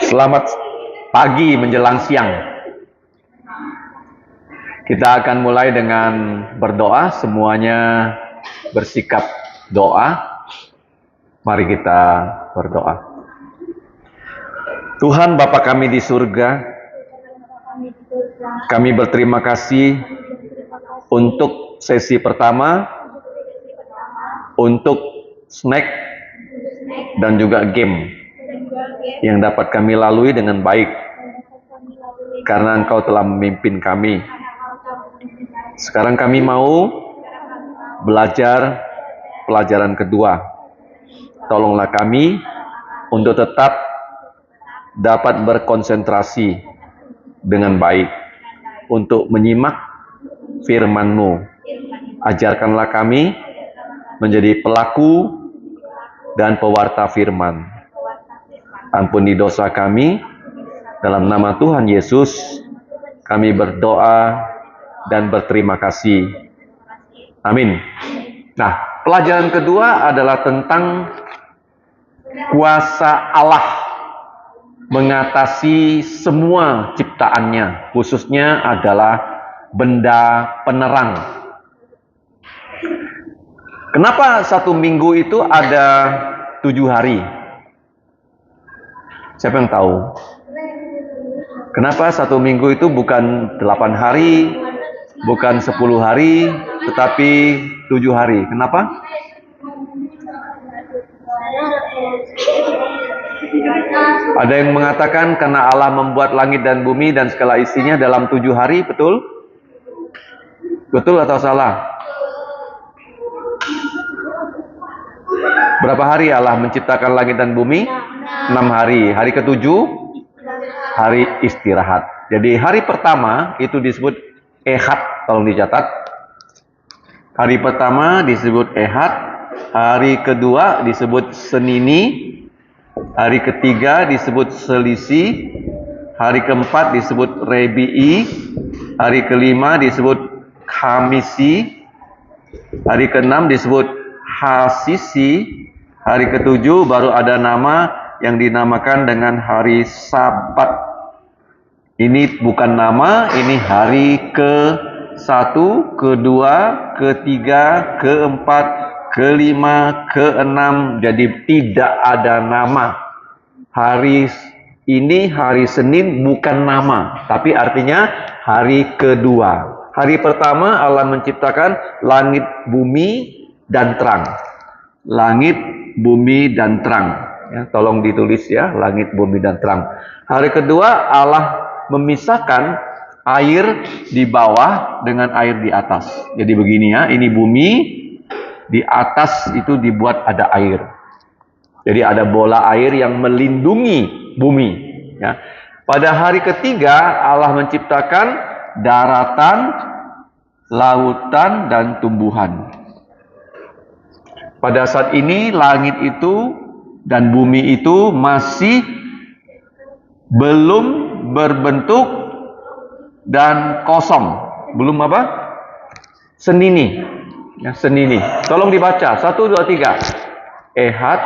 Selamat pagi menjelang siang. Kita akan mulai dengan berdoa, semuanya bersikap doa. Mari kita berdoa. Tuhan Bapa kami di surga, kami berterima kasih untuk sesi pertama, untuk snack dan juga game yang dapat kami lalui dengan baik, karena Engkau telah memimpin kami. Sekarang kami mau belajar pelajaran kedua. Tolonglah kami untuk tetap dapat berkonsentrasi dengan baik untuk menyimak firman-Mu. Ajarkanlah kami menjadi pelaku dan pewarta firman. Ampuni dosa kami, dalam nama Tuhan Yesus kami berdoa dan berterima kasih. Amin. Nah, pelajaran kedua adalah tentang kuasa Allah mengatasi semua ciptaannya, khususnya adalah benda penerang. Kenapa satu minggu itu ada 7 hari? Siapa yang tahu? Kenapa satu minggu itu bukan 8 hari, bukan 10 hari, tetapi 7 hari? Kenapa? Ada yang mengatakan karena Allah membuat langit dan bumi dan segala isinya dalam 7 hari, betul? Betul atau salah? Berapa hari Allah menciptakan langit dan bumi? 6 hari. Hari ke-7 hari istirahat. Jadi hari pertama itu disebut Ehad, tolong dicatat. Hari pertama disebut Ehad, hari kedua disebut Senini, hari ketiga disebut Selisih, hari keempat disebut Rebi'i, hari kelima disebut Khamisi, hari keenam disebut Hasisi, hari ketujuh baru ada nama yang dinamakan dengan hari Sabat. Ini bukan nama, ini hari ke-1, ke-2, ke-3, ke-4, ke-5, ke-6, jadi tidak ada nama. Hari ini, hari Senin, bukan nama, tapi artinya hari kedua. Hari pertama Allah menciptakan langit, bumi, dan terang. Langit, bumi, dan terang. Ya, tolong ditulis ya, langit, bumi, dan terang. Hari kedua Allah memisahkan air di bawah dengan air di atas. Jadi begini ya, ini bumi, di atas itu dibuat ada air. Jadi ada bola air yang melindungi bumi. Ya. Pada hari ketiga Allah menciptakan daratan, lautan, dan tumbuhan. Pada saat ini langit itu dan bumi itu masih belum berbentuk dan kosong. Belum apa? Senini. Ya, Senini. Tolong dibaca. 1, 2, 3. Ehad,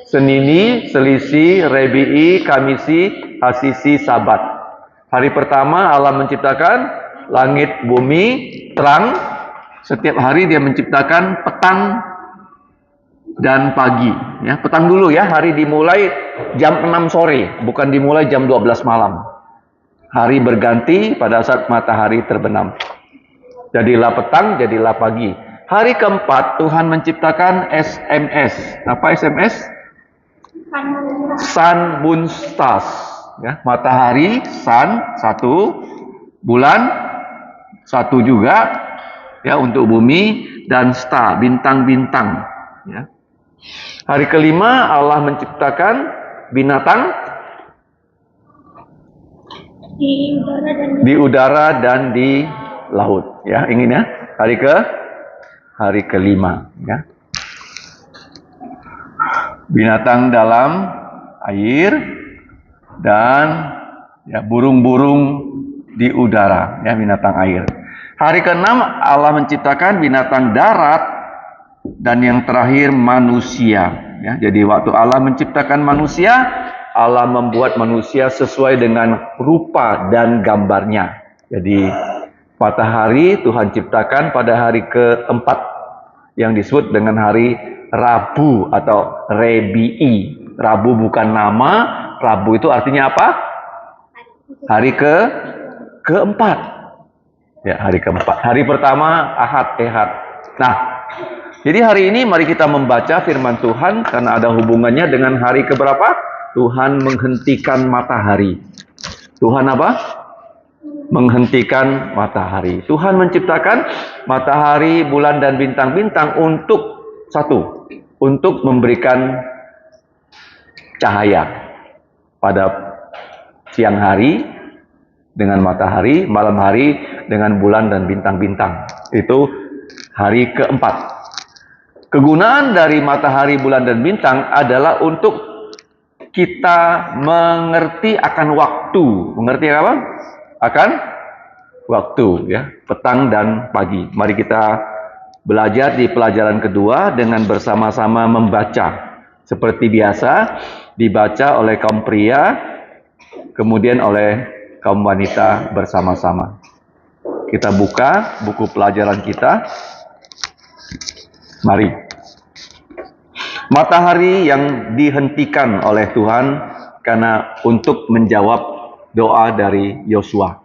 Senini, Selisih, Rebi'i, Khamisi, Hasisi, Sabat. Hari pertama Allah menciptakan langit, bumi, terang. Setiap hari dia menciptakan petang dan pagi. Ya, petang dulu ya, hari dimulai jam 6 sore, bukan dimulai jam 12 malam. Hari berganti pada saat matahari terbenam. Jadilah petang, jadilah pagi. Hari keempat Tuhan menciptakan SMS. Apa SMS? Sun, moon, stars. Ya, matahari, sun, 1, bulan, 1 juga, ya, untuk bumi, dan star, bintang-bintang. Ya. Hari kelima Allah menciptakan binatang di udara dan di laut. Ya, ingin ya? Hari kelima. Ya. Binatang dalam air dan ya, burung-burung di udara. Ya, binatang air. Hari keenam Allah menciptakan binatang darat dan yang terakhir manusia. Ya, jadi waktu Allah menciptakan manusia, Allah membuat manusia sesuai dengan rupa dan gambarnya. Jadi matahari Tuhan ciptakan pada hari keempat yang disebut dengan hari Rabu atau Rebi'i. Rabu bukan nama, Rabu itu artinya apa? Hari keempat. Ya, hari keempat. Hari pertama Ahad, Ehad. Nah, jadi hari ini mari kita membaca firman Tuhan karena ada hubungannya dengan hari keberapa? Tuhan menghentikan matahari. Tuhan apa? Menghentikan matahari. Tuhan menciptakan matahari, bulan, dan bintang-bintang untuk satu, untuk memberikan cahaya pada siang hari dengan matahari, malam hari dengan bulan dan bintang-bintang. Itu hari keempat. Kegunaan dari matahari, bulan, dan bintang adalah untuk kita mengerti akan waktu. Mengerti apa? Akan waktu, ya, petang dan pagi. Mari kita belajar di pelajaran kedua dengan bersama-sama membaca. Seperti biasa, dibaca oleh kaum pria, kemudian oleh kaum wanita bersama-sama. Kita buka buku pelajaran kita. Mari. Matahari yang dihentikan oleh Tuhan karena untuk menjawab doa dari Yosua.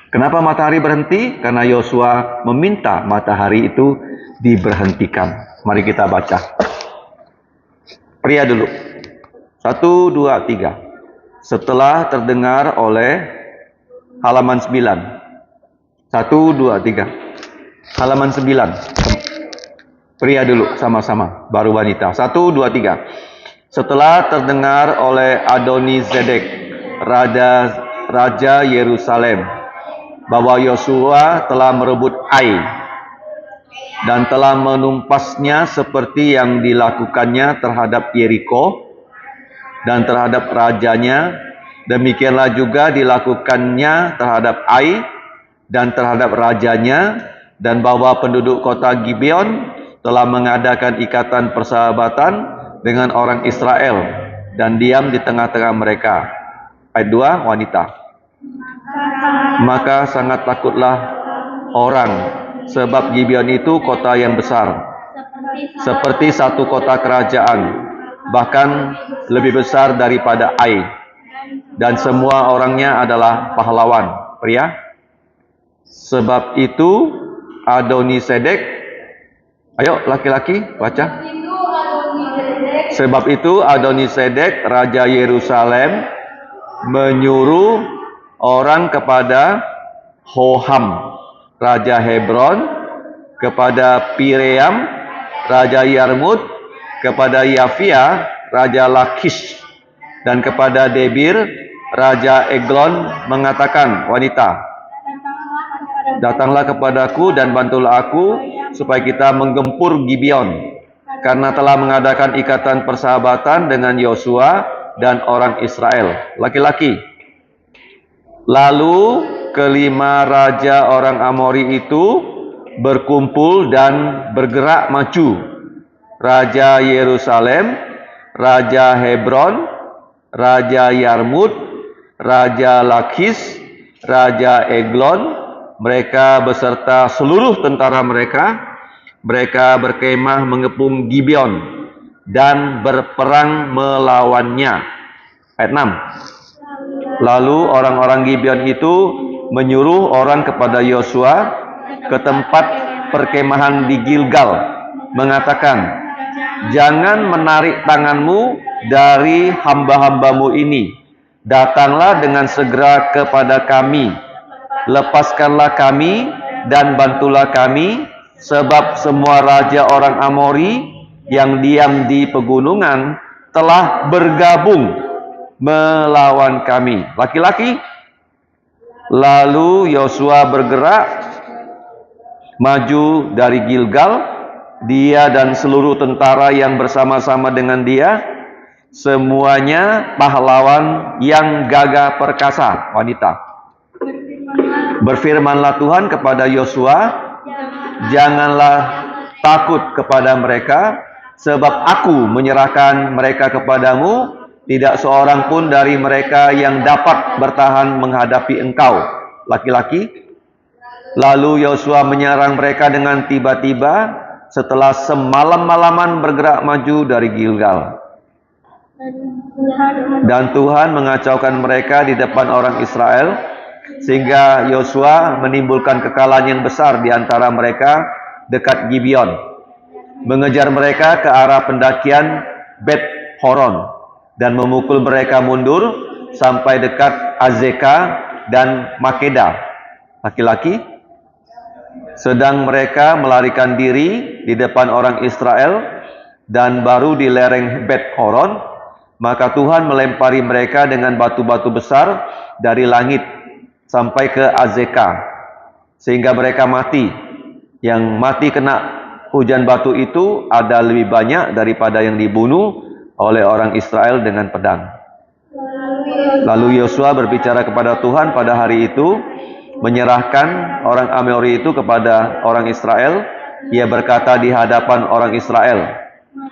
Kenapa matahari berhenti? Karena Yosua meminta matahari itu diberhentikan. Mari kita baca. Pria dulu. 1, 2, 3. Setelah terdengar oleh halaman 9. 1, 2, 3. Halaman 9. Pria dulu sama-sama, baru wanita. 1, 2, 3. Setelah terdengar oleh Adoni-Zedek, Raja Yerusalem, bahwa Yosua telah merebut Ai dan telah menumpasnya seperti yang dilakukannya terhadap Yeriko dan terhadap rajanya, demikianlah juga dilakukannya terhadap Ai dan terhadap rajanya, dan bahwa penduduk kota Gibeon telah mengadakan ikatan persahabatan dengan orang Israel dan diam di tengah-tengah mereka. Ayat 2, wanita. Maka sangat takutlah orang, sebab Gibeon itu kota yang besar, seperti satu kota kerajaan, bahkan lebih besar daripada Ai, dan semua orangnya adalah pahlawan. Pria. Sebab itu Adoni-Sedek, ayo laki-laki baca. Sebab itu Adoni-Sedek, Raja Yerusalem, menyuruh orang kepada Hoham, Raja Hebron, kepada Piream, Raja Yarmut, kepada Yafia, Raja Lakish, dan kepada Debir, Raja Eglon, mengatakan, wanita, datanglah kepadaku dan bantulah aku, supaya kita menggempur Gibeon, karena telah mengadakan ikatan persahabatan dengan Yosua dan orang Israel. Laki-laki. Lalu kelima raja orang Amori itu berkumpul dan bergerak maju. Raja Yerusalem, Raja Hebron, Raja Yarmut, Raja Lakish, Raja Eglon, mereka beserta seluruh tentara mereka. Mereka berkemah mengepung Gibeon dan berperang melawannya. Ayat 6. Lalu orang-orang Gibeon itu menyuruh orang kepada Yosua ke tempat perkemahan di Gilgal, mengatakan, jangan menarik tanganmu dari hamba-hambamu ini. Datanglah dengan segera kepada kami. Lepaskanlah kami dan bantulah kami, sebab semua raja orang Amori yang diam di pegunungan telah bergabung melawan kami. Laki-laki. Lalu Yosua bergerak maju dari Gilgal, dia dan seluruh tentara yang bersama-sama dengan dia, semuanya pahlawan yang gagah perkasa. Wanita. Berfirmanlah Tuhan kepada Yosua, janganlah takut kepada mereka, Sebab aku menyerahkan mereka kepadamu, tidak seorang pun dari mereka yang dapat bertahan menghadapi engkau, laki-laki. Lalu Yosua menyerang mereka dengan tiba-tiba setelah semalam-malaman bergerak maju dari Gilgal. Dan Tuhan mengacaukan mereka di depan orang Israel, sehingga Yosua menimbulkan kekalahan yang besar di antara mereka dekat Gibeon, mengejar mereka ke arah pendakian Bet Horon dan memukul mereka mundur sampai dekat Azeka dan Makeda, laki-laki. Sedang mereka melarikan diri di depan orang Israel dan baru di lereng Bet Horon, maka Tuhan melempari mereka dengan batu-batu besar dari langit sampai ke Azeka, sehingga mereka mati. Yang mati kena hujan batu itu ada lebih banyak daripada yang dibunuh oleh orang Israel dengan pedang. Lalu Yosua berbicara kepada Tuhan pada hari itu, menyerahkan orang Amori itu kepada orang Israel. Ia berkata di hadapan orang Israel,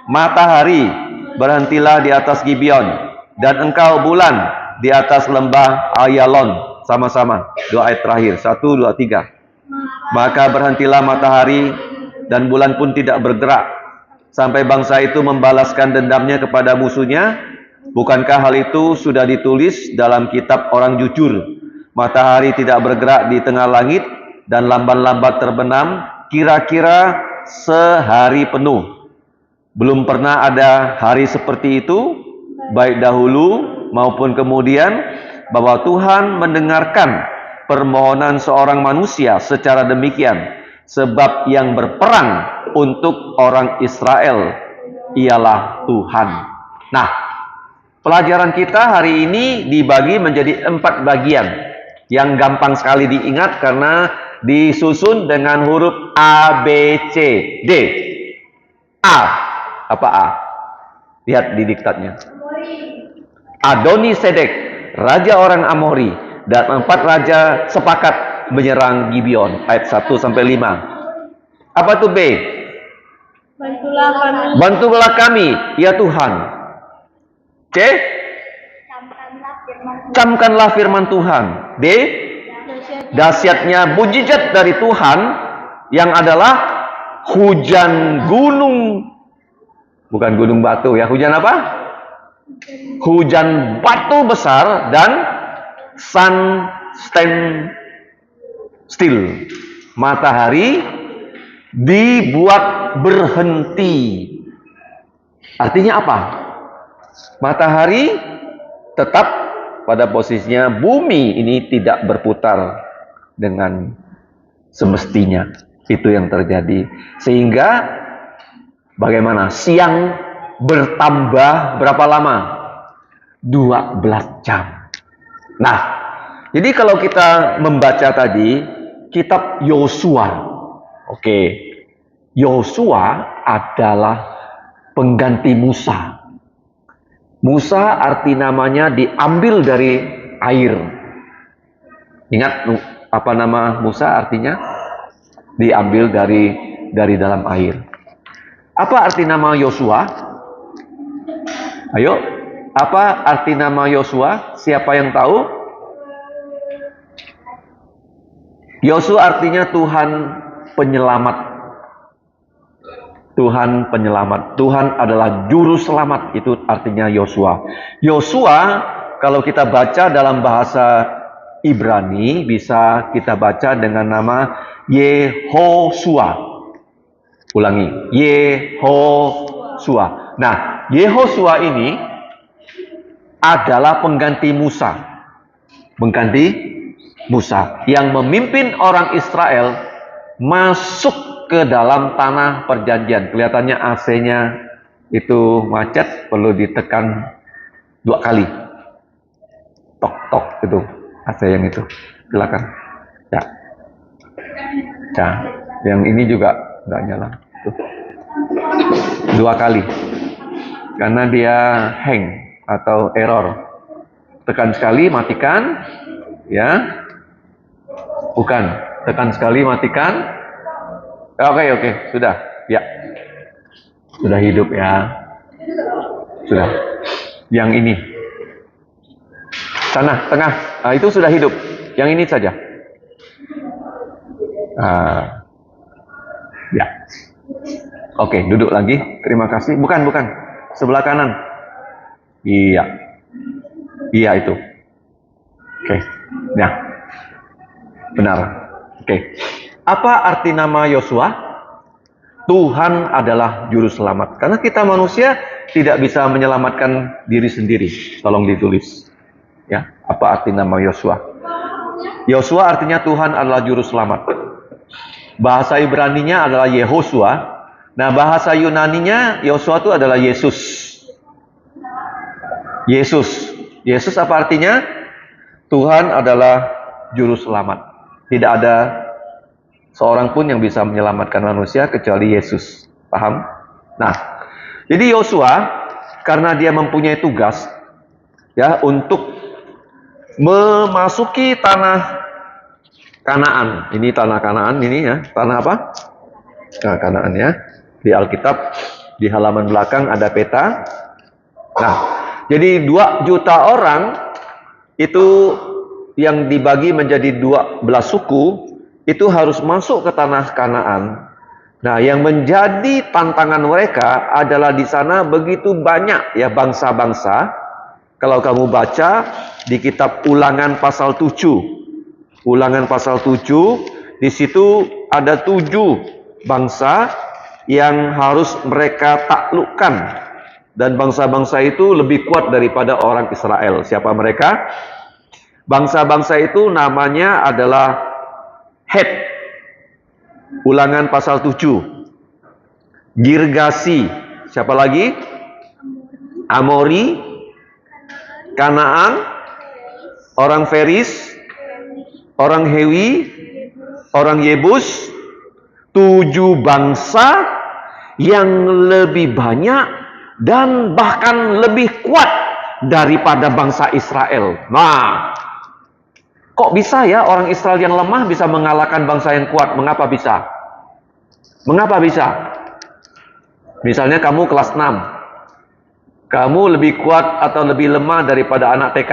matahari, berhentilah di atas Gibeon, dan engkau bulan di atas lembah Ayalon. Sama-sama, doa ayat terakhir, 1, 2, 3. Maka berhentilah matahari dan bulan pun tidak bergerak, sampai bangsa itu membalaskan dendamnya kepada musuhnya. Bukankah hal itu sudah ditulis dalam kitab orang jujur? Matahari tidak bergerak di tengah langit, dan lamban-lambat terbenam kira-kira sehari penuh. Belum pernah ada hari seperti itu, baik dahulu maupun kemudian, bahwa Tuhan mendengarkan permohonan seorang manusia secara demikian. Sebab yang berperang untuk orang Israel ialah Tuhan. Nah, pelajaran kita hari ini dibagi menjadi 4 bagian yang gampang sekali diingat karena disusun dengan huruf A, B, C, D. A. Apa A? Lihat di diktatnya. Adoni Sedek, raja orang Amori, dan 4 raja sepakat menyerang Gibeon. Ayat 1 sampai 5. Apa itu B? Bantulah kami. Bantulah kami, ya Tuhan. C. Camkanlah firman Tuhan. D. Dahsyatnya mujizat dari Tuhan yang adalah hujan gunung. Bukan gunung batu ya, hujan apa? Hujan batu besar dan sun stand still. Matahari dibuat berhenti. Artinya apa? Matahari tetap pada posisinya, bumi ini tidak berputar dengan semestinya. Itu yang terjadi. Sehingga bagaimana? Siang bertambah berapa lama? 12 jam. Nah, jadi kalau kita membaca tadi kitab Yosua. Oke. Yosua adalah pengganti Musa. Musa arti namanya diambil dari air. Ingat apa nama Musa artinya? Diambil dari dalam air. Apa arti nama Yosua? Ayo, apa arti nama Yosua? Siapa yang tahu? Yosua artinya Tuhan penyelamat. Tuhan penyelamat. Tuhan adalah juru selamat. Itu artinya Yosua. Yosua kalau kita baca dalam bahasa Ibrani bisa kita baca dengan nama Yehosua. Ulangi, Yehosua. Nah, Yehosua ini adalah pengganti Musa. Pengganti Musa yang memimpin orang Israel masuk ke dalam tanah perjanjian. Kelihatannya AC-nya itu macet, perlu ditekan 2 kali. Tok-tok itu AC yang itu. Silakan. Ya. Ya. Yang ini juga nggak nyala. Tuh. 2 kali. Karena dia hang atau error. Tekan sekali, matikan. Ya. Bukan. Tekan sekali, matikan. Oke, sudah. Ya. Sudah hidup ya. Sudah. Yang ini. Sana, tengah. Itu sudah hidup. Yang ini saja. Ya. Oke, duduk lagi. Terima kasih. Bukan. Sebelah kanan. Iya. Iya itu. Oke. Ya. Benar. Oke. Apa arti nama Yosua? Tuhan adalah juru selamat. Karena kita manusia tidak bisa menyelamatkan diri sendiri. Tolong ditulis. Ya, apa arti nama Yosua? Yosua artinya Tuhan adalah juru selamat. Bahasa Ibraninya adalah Yehosua. Nah, bahasa Yunaninya Yosua itu adalah Yesus. Yesus apa artinya? Tuhan adalah juru selamat. Tidak ada seorang pun yang bisa menyelamatkan manusia kecuali Yesus. Paham? Nah, jadi Yosua karena dia mempunyai tugas ya untuk memasuki tanah Kanaan. Ini tanah Kanaan ini ya. Tanah apa? Nah, Kanaan ya. Di Alkitab di halaman belakang ada peta. Nah, jadi 2 juta orang itu yang dibagi menjadi 12 suku itu harus masuk ke tanah Kanaan. Nah, yang menjadi tantangan mereka adalah di sana begitu banyak ya bangsa-bangsa. Kalau kamu baca di kitab Ulangan pasal 7. Ulangan pasal 7, di situ ada 7 bangsa yang harus mereka taklukkan. Dan bangsa-bangsa itu lebih kuat daripada orang Israel. Siapa mereka? Bangsa-bangsa itu namanya adalah Het. Ulangan pasal 7. Girgasi. Siapa lagi? Amori. Kanaan. Orang Feris. Orang Hewi. Orang Yebus. 7 bangsa yang lebih banyak dan bahkan lebih kuat daripada bangsa Israel. Nah, kok bisa ya orang Israel yang lemah bisa mengalahkan bangsa yang kuat? Mengapa bisa? Mengapa bisa? Misalnya kamu kelas 6. Kamu lebih kuat atau lebih lemah daripada anak TK?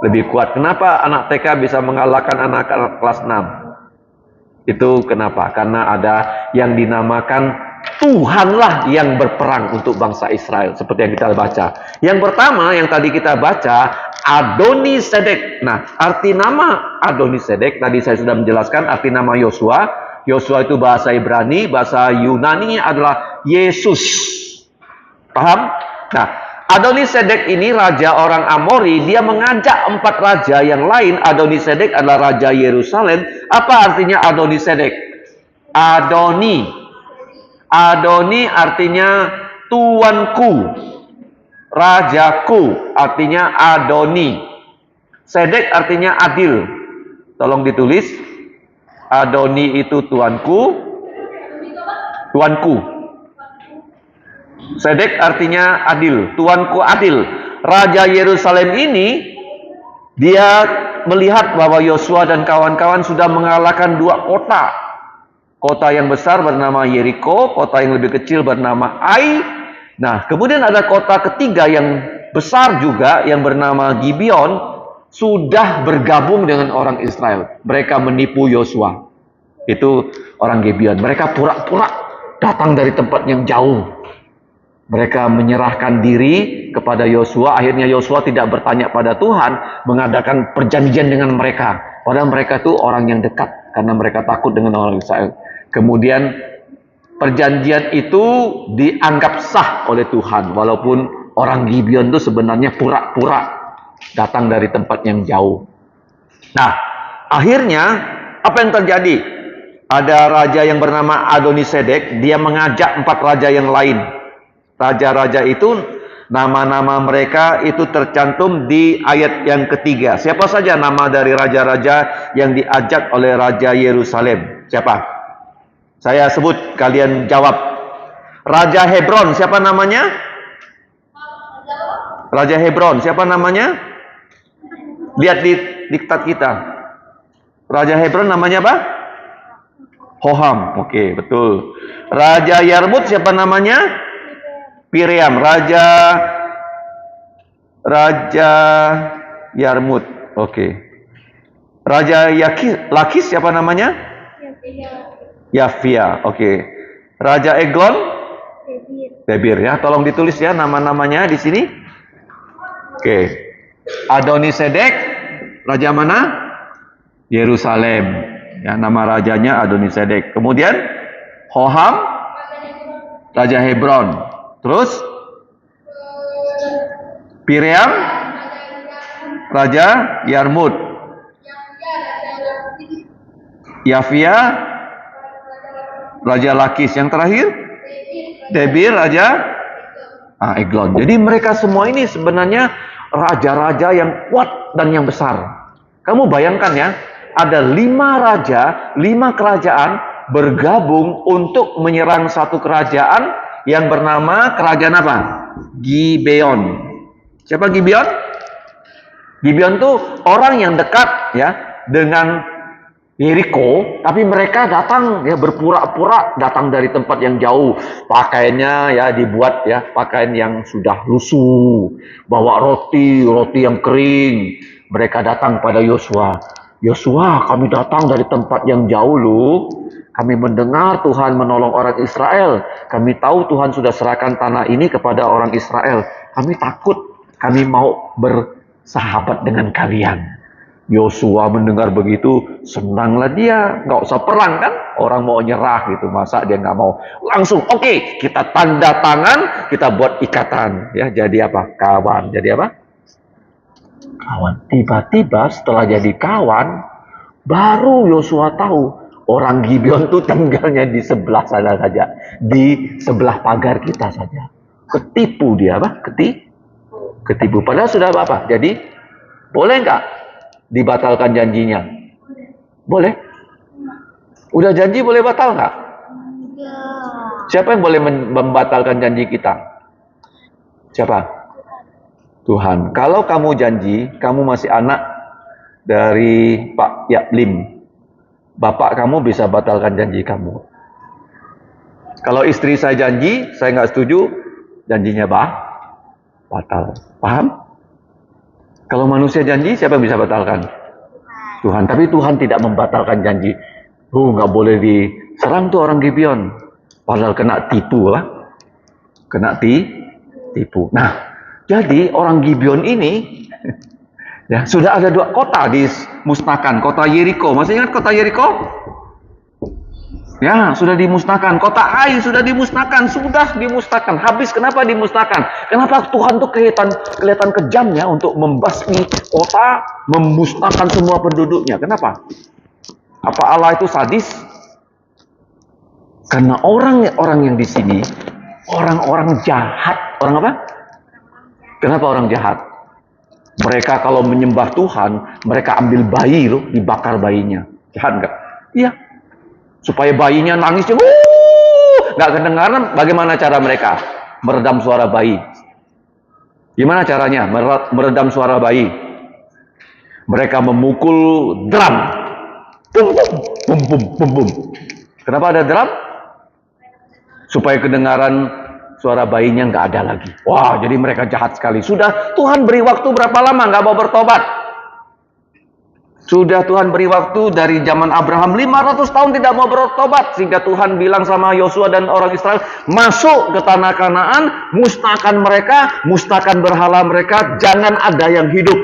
Lebih kuat. Kenapa anak TK bisa mengalahkan anak kelas 6? Itu kenapa? Karena ada yang dinamakan Tuhanlah yang berperang untuk bangsa Israel. Seperti yang kita baca. Yang pertama yang tadi kita baca, Adonisedek. Nah, arti nama Adonisedek, tadi saya sudah menjelaskan arti nama Yosua. Yosua itu bahasa Ibrani, bahasa Yunani adalah Yesus. Paham? Nah, Adonisedek ini raja orang Amori, dia mengajak 4 raja yang lain. Adonisedek adalah raja Yerusalem. Apa artinya Adonisedek? Adoni artinya tuanku. Rajaku artinya Adoni. Sedek artinya adil. Tolong ditulis. Adoni itu tuanku. Tuanku. Sedek artinya adil. Tuanku adil. Raja Yerusalem ini dia melihat bahwa Yosua dan kawan-kawan sudah mengalahkan 2 kota. Kota yang besar bernama Yeriko, kota yang lebih kecil bernama Ai. Nah, kemudian ada kota ketiga yang besar juga yang bernama Gibeon, sudah bergabung dengan orang Israel. Mereka menipu Yosua. Itu orang Gibeon. Mereka pura-pura datang dari tempat yang jauh. Mereka menyerahkan diri kepada Yosua. Akhirnya Yosua tidak bertanya pada Tuhan, mengadakan perjanjian dengan mereka. Padahal mereka itu orang yang dekat karena mereka takut dengan orang Israel. Kemudian perjanjian itu dianggap sah oleh Tuhan, walaupun orang Gibeon itu sebenarnya pura-pura datang dari tempat yang jauh. Nah, akhirnya apa yang terjadi? Ada raja yang bernama Adonisedek, dia mengajak 4 raja yang lain. Raja-raja itu, nama-nama mereka itu tercantum di ayat yang ketiga. Siapa saja nama dari raja-raja yang diajak oleh Raja Yerusalem? Siapa? Saya sebut, kalian jawab. Raja Hebron, siapa namanya? Raja Hebron, siapa namanya? Lihat di diktat kita. Raja Hebron namanya apa? Hoham. Oke, betul. Raja Yarmut siapa namanya? Piream. Raja Yarmut. Oke. Raja Lakis siapa namanya? Yafia. Oke. Raja Eglon? Debir ya. Tolong ditulis ya nama-namanya di sini. Oke. Adonisedek, raja mana? Yerusalem. Ya, nama rajanya Adonisedek. Kemudian Hoham, raja Hebron. Terus Piream, raja Yarmut. Yafia, raja Lakis. Yang terakhir Debir, raja Eglon. Jadi mereka semua ini sebenarnya raja-raja yang kuat dan yang besar. Kamu bayangkan ya, ada 5 raja, 5 kerajaan bergabung untuk menyerang satu kerajaan yang bernama kerajaan apa? Gibeon. Siapa Gibeon? Gibeon itu orang yang dekat ya dengan Yeriko, tapi mereka datang ya berpura-pura datang dari tempat yang jauh. Pakaiannya ya dibuat ya pakaian yang sudah lusuh, bawa roti yang kering. Mereka datang pada Yosua. Yosua, kami datang dari tempat yang jauh loh. Kami mendengar Tuhan menolong orang Israel. Kami tahu Tuhan sudah serahkan tanah ini kepada orang Israel. Kami takut. Kami mau bersahabat dengan kalian. Yosua mendengar begitu, senanglah dia. Nggak usah perang kan? Orang mau nyerah gitu. Masa dia nggak mau? Langsung, oke, kita tanda tangan, kita buat ikatan. Ya, jadi apa? Kawan. Jadi apa? Kawan. Tiba-tiba setelah jadi kawan, baru Yosua tahu orang Gibeon itu tinggalnya di sebelah sana saja, di sebelah pagar kita saja. Ketipu dia apa? Ketipu. Padahal sudah apa? Jadi boleh nggak dibatalkan janjinya? Boleh. Udah janji boleh batal nggak? Siapa yang boleh membatalkan janji kita? Siapa? Tuhan. Kalau kamu janji, kamu masih anak dari Pak Yaklim, bapak kamu bisa batalkan janji kamu. Kalau istri saya janji, saya nggak setuju, janjinya batal. Paham? Kalau manusia janji, siapa yang bisa batalkan? Tuhan. Tapi Tuhan tidak membatalkan janji. Nggak boleh diserang tuh orang Gibeon. Padahal kena tipu lah. Kena tipu. Nah, jadi orang Gibeon ini ya sudah ada 2 kota dimusnahkan. Kota Yeriko. Masih ingat kota Yeriko? Ya, sudah dimusnahkan. Kota Ai sudah dimusnahkan. Sudah dimusnahkan. Habis kenapa dimusnahkan? Kenapa Tuhan tuh kelihatan kejamnya untuk membasmi kota, memusnahkan semua penduduknya? Kenapa? Apa Allah itu sadis? Karena orang-orang yang di sini orang-orang jahat. Orang apa? Kenapa orang jahat? Mereka kalau menyembah Tuhan, mereka ambil bayi loh, dibakar bayinya. Jahat nggak? Iya. Supaya bayinya nangisnya, nggak kedengaran. Bagaimana cara mereka meredam suara bayi? Gimana caranya meredam suara bayi? Mereka memukul drum. Bum, bum, bum, bum, bum. Kenapa ada drum? Supaya kedengaran suara bayinya nggak ada lagi. Wah, jadi mereka jahat sekali. Sudah Tuhan beri waktu berapa lama nggak mau bertobat? Sudah Tuhan beri waktu dari zaman Abraham 500 tahun tidak mau bertobat. Sehingga Tuhan bilang sama Yosua dan orang Israel, masuk ke tanah Kanaan, musnahkan mereka, musnahkan berhala mereka, jangan ada yang hidup.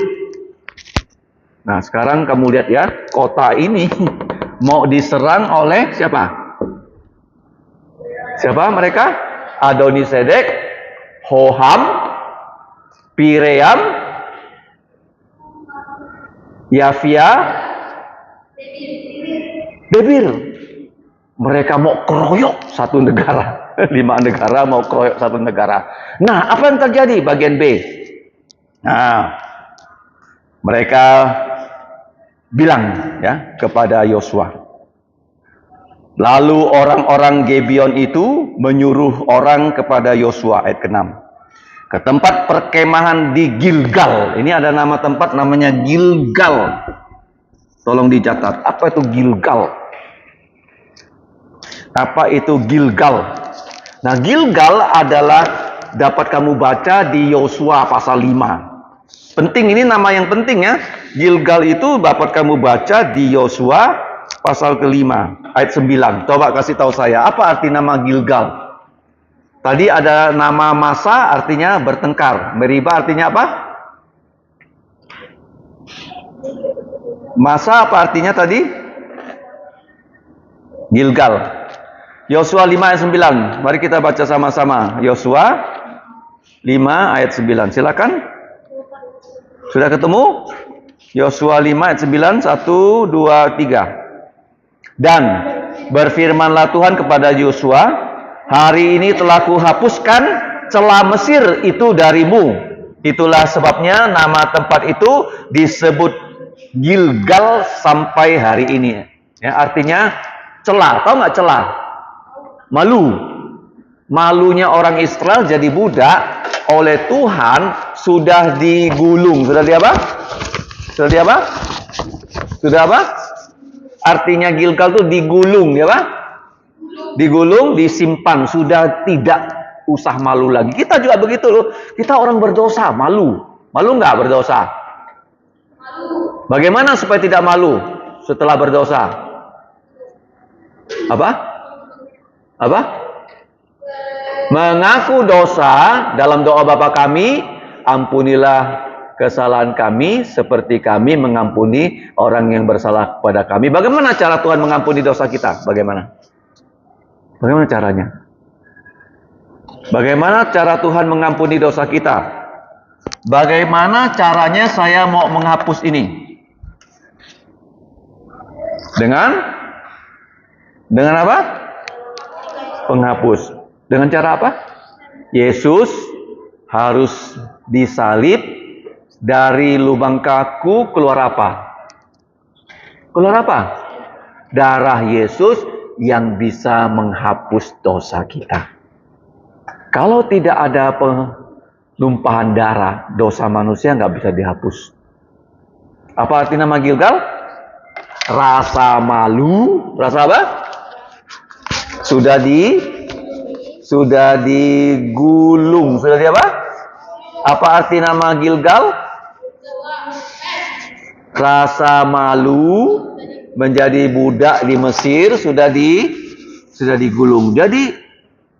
Nah, sekarang kamu lihat ya, kota ini mau diserang oleh siapa? Siapa mereka? Adonisedek, Hoham, Piream, Yafia, Debir. Mereka mau keroyok satu negara. 5 negara mau keroyok satu negara. Nah, apa yang terjadi bagian B? Nah, mereka bilang ya kepada Yosua. Lalu orang-orang Gibeon itu menyuruh orang kepada Yosua, ayat ke-6. Ke tempat perkemahan di Gilgal. Ini ada nama tempat namanya Gilgal. Tolong dicatat. Apa itu Gilgal? Apa itu Gilgal? Nah, Gilgal adalah dapat kamu baca di Yosua pasal 5. Penting, ini nama yang penting ya. Gilgal itu dapat kamu baca di Yosua pasal ke-5 ayat 9. Coba kasih tahu saya, apa arti nama Gilgal? Tadi ada nama Masa, artinya bertengkar. Meriba artinya apa? Masa apa artinya tadi? Gilgal. Yosua 5 ayat 9. Mari kita baca sama-sama. Yosua 5 ayat 9. Silakan. Sudah ketemu? Yosua 5 ayat 9, 1, 2, 3. Dan berfirmanlah Tuhan kepada Yosua, hari ini telah kuhapuskan celah Mesir itu darimu. Itulah sebabnya nama tempat itu disebut Gilgal sampai hari ini. Ya, artinya celah. Tahu nggak celah? Malu. Malunya orang Israel jadi budak oleh Tuhan sudah digulung. Sudah di apa? Sudah di apa? Sudah apa? Artinya Gilgal itu digulung, ya Pak? Digulung, disimpan, sudah tidak usah malu lagi. Kita juga begitu loh. Kita orang berdosa, malu. Malu nggak berdosa? Bagaimana supaya tidak malu setelah berdosa? Apa? Apa? Mengaku dosa dalam doa Bapa kami, ampunilah kesalahan kami seperti kami mengampuni orang yang bersalah kepada kami. Bagaimana cara Tuhan mengampuni dosa kita? Bagaimana? Bagaimana caranya? Bagaimana cara Tuhan mengampuni dosa kita? Bagaimana caranya saya mau menghapus ini? Dengan apa? Penghapus. Dengan cara apa? Yesus harus disalib, dari lubang kaku keluar apa? Keluar apa? Darah Yesus yang bisa menghapus dosa kita. Kalau tidak ada penumpahan darah, dosa manusia nggak bisa dihapus. Apa arti nama Gilgal? Rasa malu. Rasa apa? Sudah digulung. Sudah di apa? Apa arti nama Gilgal? Rasa malu, menjadi budak di Mesir, sudah digulung. Jadi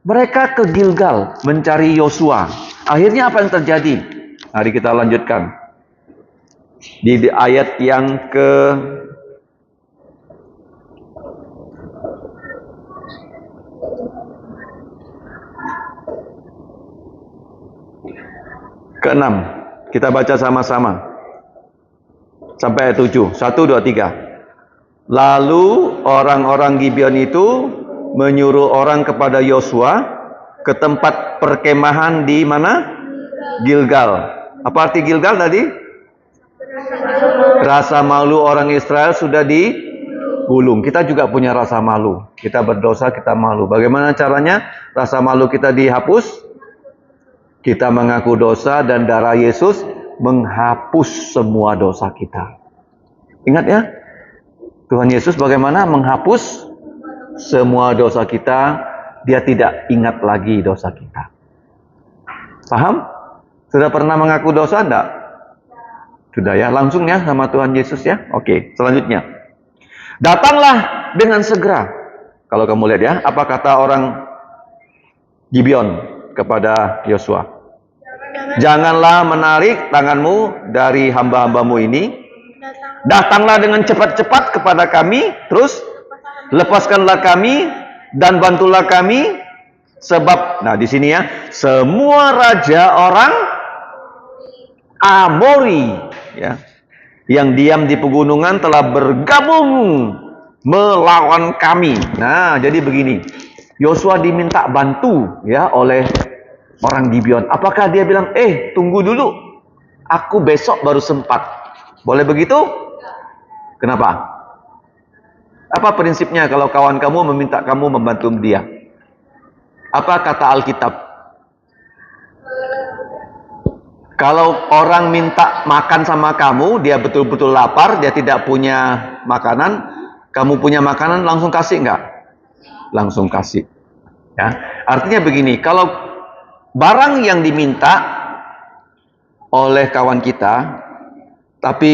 mereka ke Gilgal mencari Yosua. Akhirnya apa yang terjadi? Mari kita lanjutkan. Di ayat yang ke-6. Kita baca sama-sama sampai ayat 7. 1, 2, 3. Lalu orang-orang Gibeon itu menyuruh orang kepada Yosua ke tempat perkemahan di mana? Gilgal. Apa arti Gilgal tadi? Rasa malu orang Israel sudah digulung. Kita juga punya rasa malu. Kita berdosa, kita malu. Bagaimana caranya rasa malu kita dihapus? Kita mengaku dosa dan darah Yesus menghapus semua dosa kita. Ingat ya, Tuhan Yesus bagaimana menghapus semua dosa kita. Dia tidak ingat lagi dosa kita. Paham? Sudah pernah mengaku dosa enggak? Sudah ya, langsung ya sama Tuhan Yesus ya. Oke, selanjutnya. Datanglah dengan segera. Kalau kamu lihat ya, apa kata orang Gibeon kepada Yosua? Janganlah menarik tanganmu dari hamba-hambamu ini. Datanglah dengan cepat-cepat kepada kami. Terus lepaskanlah kami dan bantulah kami. Sebab, nah di sini ya, semua raja orang Amori ya, yang diam di pegunungan telah bergabung melawan kami. Nah, jadi begini. Yosua diminta bantu ya oleh orang Gibeon. Apakah dia bilang, tunggu dulu, aku besok baru sempat. Boleh begitu? Kenapa? Apa prinsipnya kalau kawan kamu meminta kamu membantu dia? Apa kata Alkitab? Kalau orang minta makan sama kamu, dia betul-betul lapar, dia tidak punya makanan, kamu punya makanan, langsung kasih enggak? langsung kasih. Ya, artinya begini, kalau barang yang diminta oleh kawan kita, tapi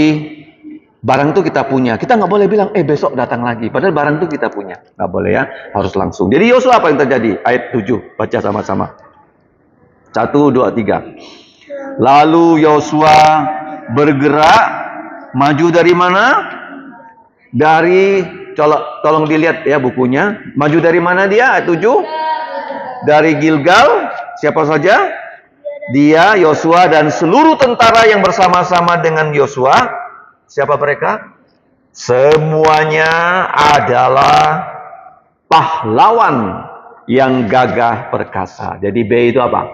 barang itu kita punya, kita nggak boleh bilang, besok datang lagi. Padahal barang itu kita punya, nggak boleh ya, harus langsung. Jadi Yosua apa yang terjadi? Ayat 7, baca sama-sama. 1, 2, 3. Lalu Yosua bergerak maju dari mana? Dari, tolong dilihat ya bukunya. Maju dari mana dia? Ayat 7. Dari Gilgal. Siapa saja? Dia, Yosua, dan seluruh tentara yang bersama-sama dengan Yosua. Siapa mereka? Semuanya adalah pahlawan yang gagah perkasa. Jadi B itu apa?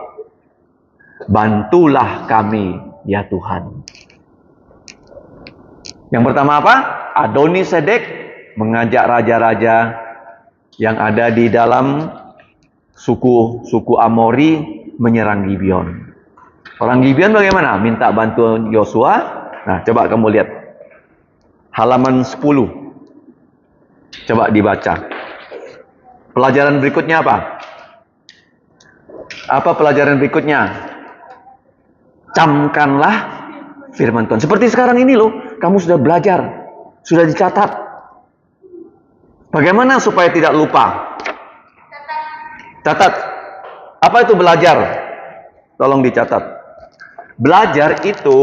Bantulah kami ya Tuhan. Yang pertama apa? Adoni-Sedek mengajak raja-raja yang ada di dalam suku Amori menyerang Gibeon. Orang Gibeon bagaimana? Minta bantuan Yosua. Nah, coba kamu lihat. Halaman 10. Coba dibaca. Pelajaran berikutnya apa? Apa pelajaran berikutnya? Camkanlah firman Tuhan. Seperti sekarang ini loh, kamu sudah belajar, sudah dicatat. Bagaimana supaya tidak lupa? Catat. Apa itu belajar? Tolong dicatat. Belajar itu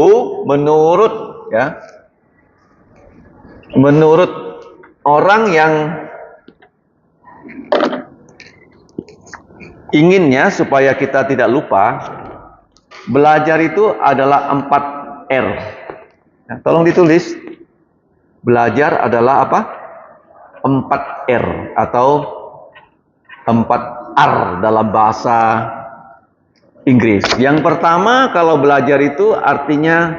menurut orang yang inginnya supaya kita tidak lupa, belajar itu adalah 4 R. Nah, tolong ditulis. Belajar adalah apa? 4 R atau 4 R dalam bahasa Inggris. Yang pertama, kalau belajar itu artinya,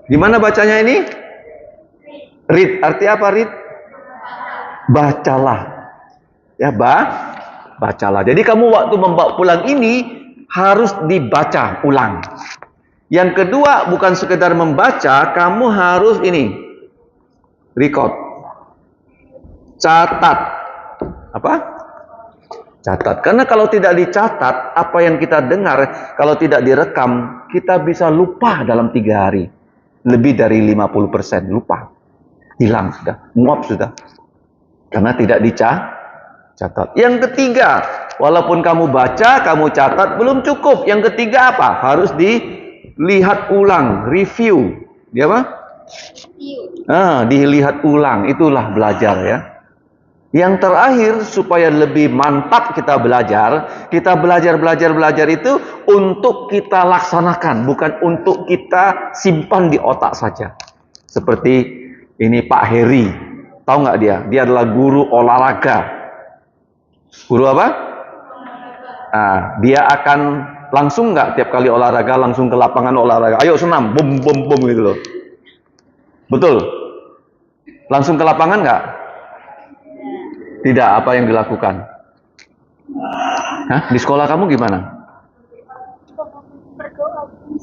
gimana bacanya ini? Read. Arti apa read? Bacalah. Ya, bacalah. Jadi kamu waktu membawa pulang ini harus dibaca ulang. Yang kedua, bukan sekedar membaca, kamu harus ini record. Catat. Apa? Catat. Karena kalau tidak dicatat, apa yang kita dengar, kalau tidak direkam, kita bisa lupa dalam 3 hari. Lebih dari 50% lupa. Hilang sudah. Nguap sudah. Karena tidak dicatat. Yang ketiga, walaupun kamu baca, kamu catat, belum cukup. Yang ketiga apa? Harus dilihat ulang. Review. Dia apa? Dilihat ulang. Itulah belajar ya. Yang terakhir, supaya lebih mantap kita belajar belajar itu untuk kita laksanakan, bukan untuk kita simpan di otak saja. Seperti ini Pak Heri, tahu nggak dia? Dia adalah guru olahraga. Guru apa? Dia akan langsung nggak tiap kali olahraga langsung ke lapangan olahraga. Ayo senam, bom gitu loh. Betul? Langsung ke lapangan nggak? Tidak, apa yang dilakukan? Di sekolah kamu gimana?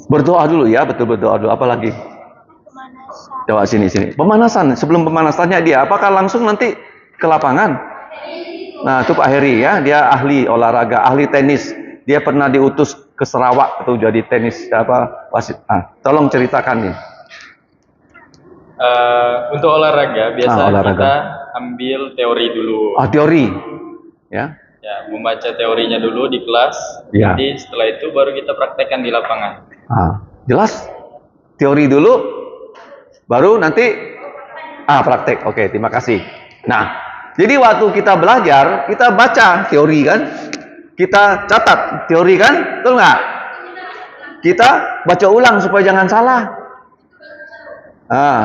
Berdoa dulu ya, betul berdoa dulu. Apa lagi? Coba sini. Pemanasan. Sebelum pemanasannya dia, apakah langsung nanti ke lapangan? Nah, itu Pak Heri ya, dia ahli olahraga, ahli tenis. Dia pernah diutus ke Sarawak atau jadi tenis wasit. Tolong ceritakan nih. Untuk olahraga biasa kita ambil teori dulu. Teori, ya? Ya, membaca teorinya dulu di kelas. Ya. Nanti setelah itu baru kita praktekkan di lapangan. Jelas? Teori dulu, baru nanti praktek. Oke, terima kasih. Nah, jadi waktu kita belajar, kita baca teori kan? Kita catat teori kan? Betul nggak? Kita baca ulang supaya jangan salah.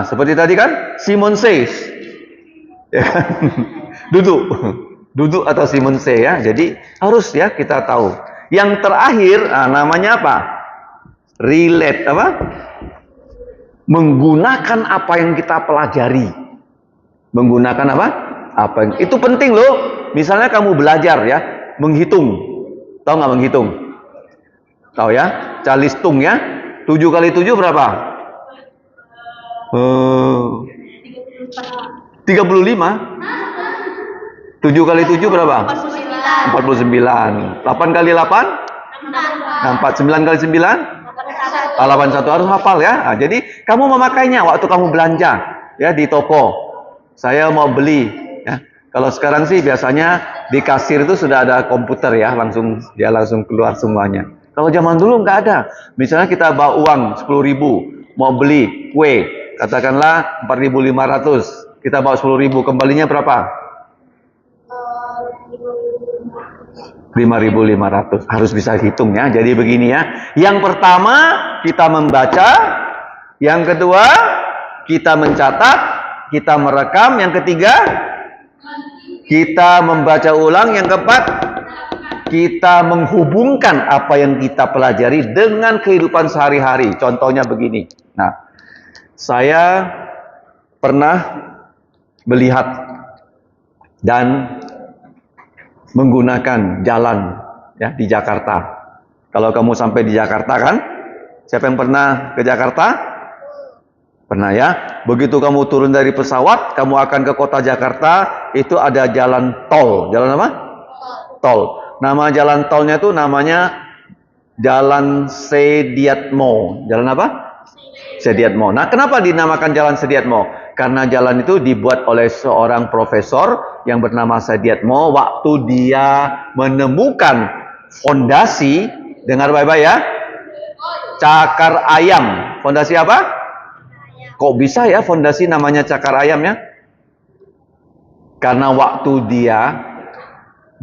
Seperti tadi kan, Simon Says, ya kan? duduk atau Simon Says ya. Jadi harus ya kita tahu. Yang terakhir, namanya apa? Relate apa? Menggunakan apa yang kita pelajari. Menggunakan apa? Itu penting loh. Misalnya kamu belajar ya, menghitung. Tahu nggak menghitung? Tahu ya? Calistung ya. 7 kali 7 berapa? 35. 7 kali 7 berapa? 49. 49. 8 kali 8? 9 kali 9? 81. Harus hafal ya. Nah, jadi kamu memakainya waktu kamu belanja ya di toko. Saya mau beli ya. Kalau sekarang sih biasanya di kasir itu sudah ada komputer ya, dia langsung keluar semuanya. Kalau zaman dulu nggak ada. Misalnya kita bawa uang 10.000 mau beli kue, katakanlah 4.500. Kita bawa 10.000, kembalinya berapa? 5.500. Harus bisa hitung ya. Jadi begini ya. Yang pertama kita membaca, yang kedua kita mencatat, kita merekam, yang ketiga kita membaca ulang, yang keempat kita menghubungkan apa yang kita pelajari dengan kehidupan sehari-hari. Contohnya begini. Nah, saya pernah melihat dan menggunakan jalan ya di Jakarta. Kalau kamu sampai di Jakarta kan? Siapa yang pernah ke Jakarta? Pernah ya? Begitu kamu turun dari pesawat, kamu akan ke kota Jakarta, itu ada jalan tol. Jalan apa? Tol. Nama jalan tolnya itu namanya Jalan Sediatmo. Jalan apa? Sediatmo. Nah, kenapa dinamakan Jalan Sediatmo? Karena jalan itu dibuat oleh seorang profesor yang bernama Sediatmo waktu dia menemukan fondasi, dengar baik-baik ya, cakar ayam. Fondasi apa? Kok bisa ya fondasi namanya cakar ayam ya? Karena waktu dia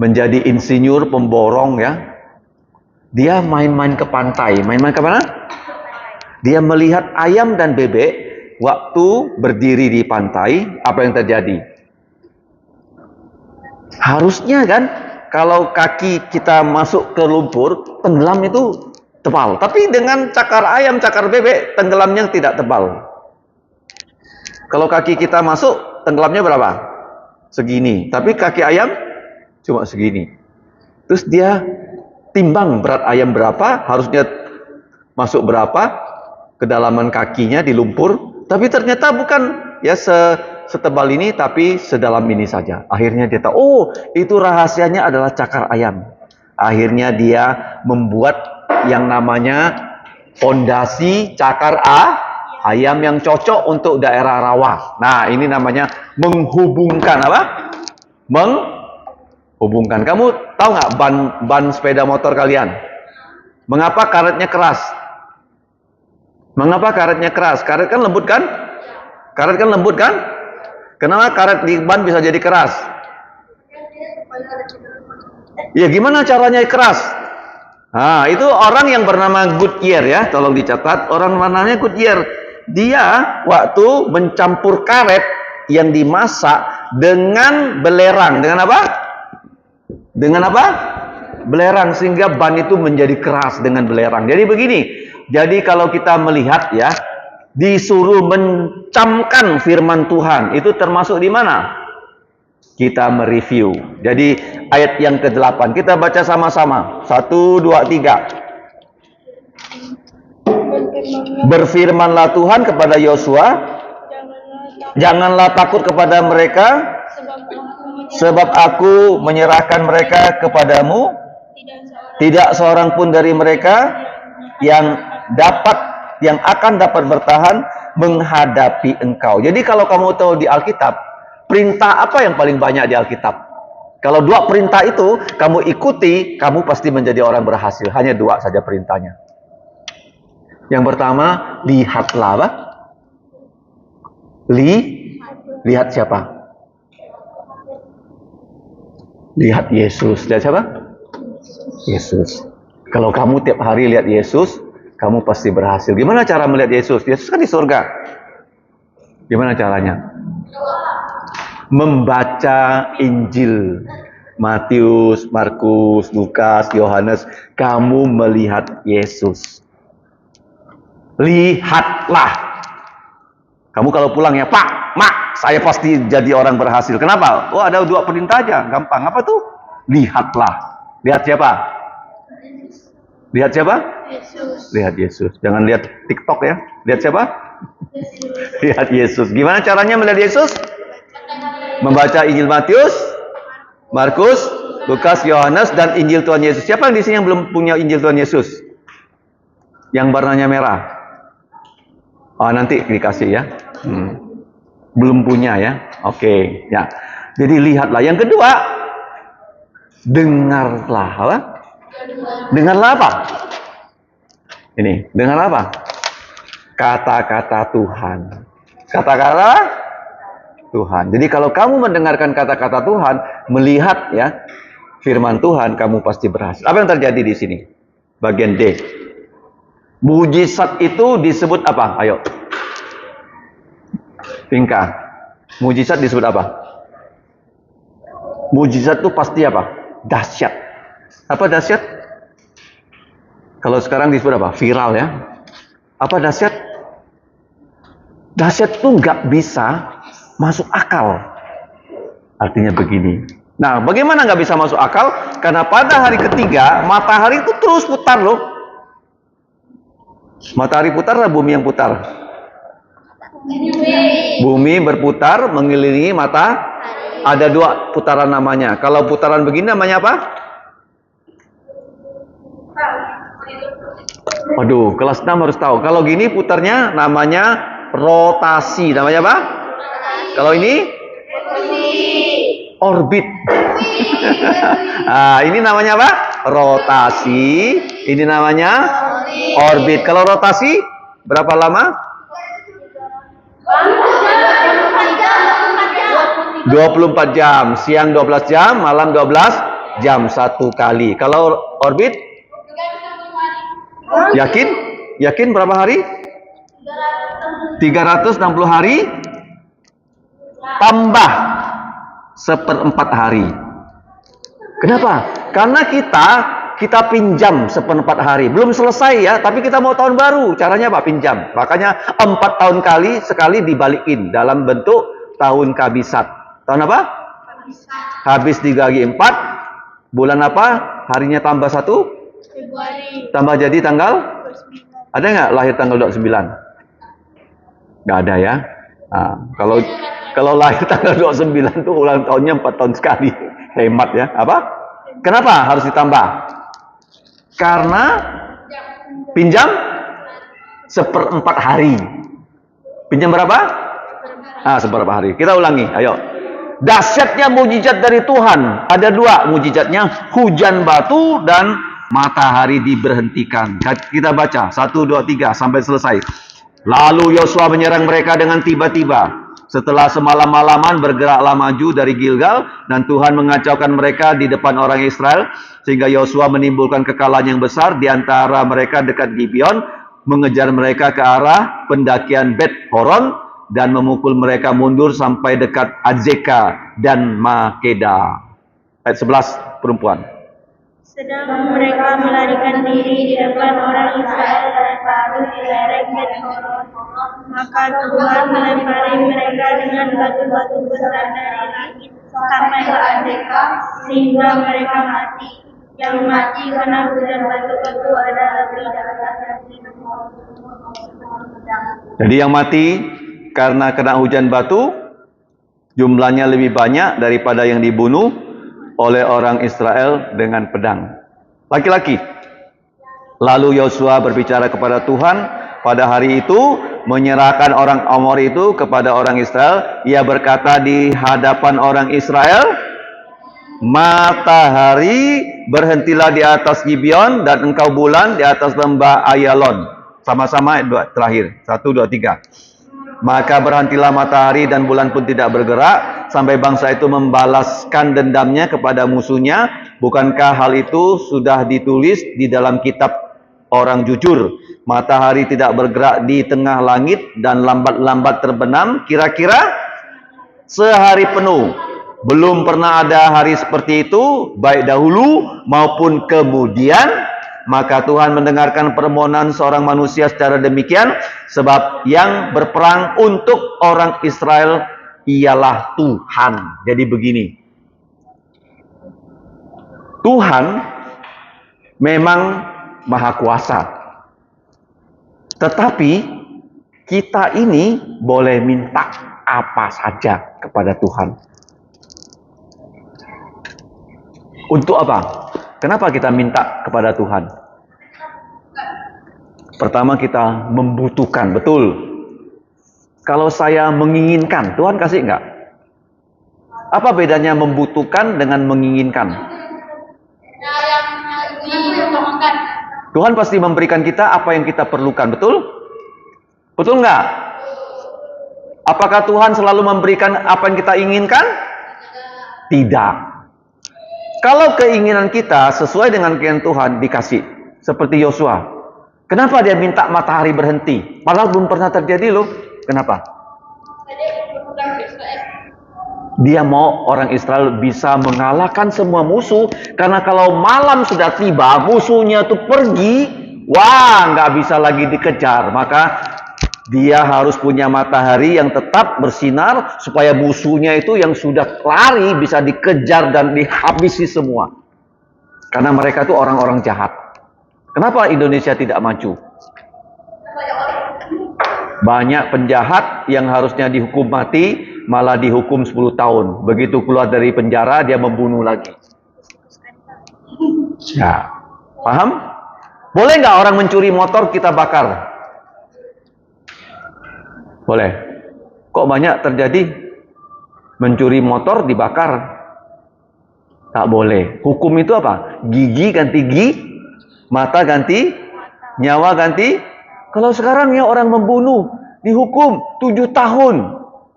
menjadi insinyur pemborong ya, dia main-main ke pantai. Main-main ke mana? Dia melihat ayam dan bebek waktu berdiri di pantai. Apa yang terjadi? Harusnya kan kalau kaki kita masuk ke lumpur, tenggelam itu tebal. Tapi dengan cakar ayam, cakar bebek, tenggelamnya tidak tebal. Kalau kaki kita masuk, tenggelamnya berapa? Segini. Tapi kaki ayam cuma segini. Terus dia timbang berat ayam berapa, harusnya masuk berapa, kedalaman kakinya di lumpur. Tapi ternyata bukan ya setebal ini, tapi sedalam ini saja. Akhirnya dia tahu, oh itu rahasianya adalah cakar ayam. Akhirnya dia membuat yang namanya fondasi cakar ayam yang cocok untuk daerah rawa. Nah, ini namanya menghubungkan apa? Menghubungkan. Kamu tahu nggak ban sepeda motor kalian? Mengapa karetnya keras? Mengapa karetnya keras? Karet kan lembut kan? Karet kan lembut kan? Kenapa karet di ban bisa jadi keras? Ya gimana caranya keras? Nah, itu orang yang bernama Goodyear ya, tolong dicatat. Orang namanya Goodyear. Dia waktu mencampur karet yang dimasak dengan belerang. Dengan apa? Dengan apa? Belerang, sehingga ban itu menjadi keras dengan belerang. Jadi begini. Jadi kalau kita melihat ya, disuruh mencamkan firman Tuhan, itu termasuk di mana? Kita mereview. Jadi ayat yang ke-8 kita baca sama-sama. 1, 2, 3. Berfirmanlah Tuhan kepada Yosua, janganlah takut kepada mereka, sebab aku menyerahkan mereka kepadamu. Tidak seorang pun dari mereka yang akan dapat bertahan menghadapi engkau. Jadi kalau kamu tahu di Alkitab, perintah apa yang paling banyak di Alkitab? Kalau 2 perintah itu kamu ikuti, kamu pasti menjadi orang berhasil. Hanya 2 saja perintahnya. Yang pertama, lihatlah apa? Lihat siapa? Lihat Yesus. Lihat siapa? Yesus. Kalau kamu tiap hari lihat Yesus, kamu pasti berhasil. Gimana cara melihat Yesus? Yesus kan di surga. Gimana caranya? Membaca Injil. Matius, Markus, Lukas, Yohanes. Kamu melihat Yesus. Lihatlah. Kamu kalau pulang ya, Pak, Mak, saya pasti jadi orang berhasil. Kenapa? Oh, ada 2 perintah aja, gampang. Apa tuh? Lihatlah. Lihat siapa? Lihat siapa? Yesus. Lihat Yesus. Jangan lihat TikTok ya. Lihat siapa? Yesus. Lihat Yesus. Gimana caranya melihat Yesus? Membaca Injil Matius, Markus, Lukas, Yohanes, dan Injil Tuhan Yesus. Siapa yang di sini yang belum punya Injil Tuhan Yesus? Yang warnanya merah. Oh, nanti dikasih ya. Belum punya ya. Oke, ya. Jadi lihatlah. Yang kedua, dengarlah apa? Dengarlah apa? Ini, dengarlah apa? Kata-kata Tuhan. Kata-kata Tuhan. Jadi kalau kamu mendengarkan kata-kata Tuhan, melihat ya firman Tuhan, kamu pasti berhasil. Apa yang terjadi di sini? Bagian D. Mujizat itu disebut apa? Ayo. Tingkah. Mujizat disebut apa? Mujizat itu pasti apa? Dahsyat. Apa dahsyat? Kalau sekarang disebut apa? Viral ya. Apa dahsyat? Dahsyat itu nggak bisa masuk akal. Artinya begini. Nah, bagaimana nggak bisa masuk akal? Karena pada hari ketiga, matahari itu terus putar loh. Matahari putar atau bumi yang putar? Bumi berputar mengelilingi mata. Ada dua putaran namanya. Kalau putaran begini namanya apa? Waduh, kelas 6 harus tahu. Kalau gini putarnya namanya rotasi. Namanya apa? Kalau ini? Orbit. Nah, ini namanya apa? Rotasi. Ini namanya orbit. Kalau rotasi berapa lama? 24 jam. Siang 12 jam, malam 12 jam satu kali. Kalau orbit? Yakin? Yakin berapa hari? 360 hari tambah 1/4 hari. Kenapa? Karena kita pinjam 1/4 hari. Belum selesai ya, tapi kita mau tahun baru. Caranya apa? Pinjam. Makanya 4 tahun sekali dibalikin dalam bentuk tahun kabisat. Tahun apa? Habis dibagi 4. Bulan apa? Harinya tambah 1? Februari. Tambah jadi tanggal? Ada nggak lahir tanggal 29? Nggak ada ya. Nah, kalau lahir tanggal 29 tuh ulang tahunnya 4 tahun sekali. Hemat ya. Apa? Kenapa harus ditambah? Karena pinjam 1/4 hari. Pinjam berapa? 1/4 hari. Kita ulangi. Ayo. Dahsyatnya mujizat dari Tuhan. Ada dua mujizatnya. Hujan batu dan matahari diberhentikan. Kita baca 1, 2, 3 sampai selesai. Lalu Yosua menyerang mereka dengan tiba-tiba. Setelah semalam-malaman bergeraklah maju dari Gilgal, dan Tuhan mengacaukan mereka di depan orang Israel, sehingga Yosua menimbulkan kekalahan yang besar di antara mereka dekat Gibeon, mengejar mereka ke arah pendakian Bet Horon, dan memukul mereka mundur sampai dekat Azeka dan Makeda. Ayat 11, perempuan. Sedang mereka melarikan diri di depan orang Israel dan baru di lereng Bet Horon, maka Tuhan melempari mereka dengan batu-batu besar dari langit sampai ke Azeka, sehingga mereka mati. Yang mati karena hujan batu-batu ada lebih dari 1.000. Jadi yang mati karena kena hujan batu jumlahnya lebih banyak daripada yang dibunuh oleh orang Israel dengan pedang. Laki-laki. Lalu Yosua berbicara kepada Tuhan pada hari itu, menyerahkan orang Amor itu kepada orang Israel. Ia berkata di hadapan orang Israel, matahari berhentilah di atas Gibeon, dan engkau bulan di atas lembah Ayalon. Sama-sama terakhir. 1, 2, 3. Maka berhentilah matahari dan bulan pun tidak bergerak sampai bangsa itu membalaskan dendamnya kepada musuhnya. Bukankah hal itu sudah ditulis di dalam kitab orang jujur? Matahari tidak bergerak di tengah langit dan lambat-lambat terbenam kira-kira sehari penuh. Belum pernah ada hari seperti itu, baik dahulu maupun kemudian. Maka Tuhan mendengarkan permohonan seorang manusia secara demikian, sebab yang berperang untuk orang Israel ialah Tuhan. Jadi begini, Tuhan memang maha kuasa, tetapi kita ini boleh minta apa saja kepada Tuhan. Untuk apa? Kenapa kita minta kepada Tuhan? Pertama, kita membutuhkan, betul. Kalau saya menginginkan, Tuhan kasih enggak? Apa bedanya membutuhkan dengan menginginkan? Tuhan pasti memberikan kita apa yang kita perlukan, betul? Betul enggak? Apakah Tuhan selalu memberikan apa yang kita inginkan? Tidak. Kalau keinginan kita sesuai dengan keinginan Tuhan, dikasih. Seperti Yosua. Kenapa dia minta matahari berhenti? Padahal belum pernah terjadi loh. Kenapa? Dia mau orang Israel bisa mengalahkan semua musuh. Karena kalau malam sudah tiba, musuhnya itu pergi. Wah, nggak bisa lagi dikejar. Maka dia harus punya matahari yang tetap bersinar supaya musuhnya itu yang sudah lari bisa dikejar dan dihabisi semua. Karena mereka itu orang-orang jahat. Kenapa Indonesia tidak maju? Banyak penjahat yang harusnya dihukum mati malah dihukum 10 tahun. Begitu keluar dari penjara dia membunuh lagi. Ya, paham? Boleh nggak orang mencuri motor kita bakar? Boleh. Kok banyak terjadi mencuri motor dibakar? Tak boleh. Hukum itu apa? Gigi ganti gigi, mata ganti, nyawa ganti. Kalau sekarang ya orang membunuh dihukum 7 tahun.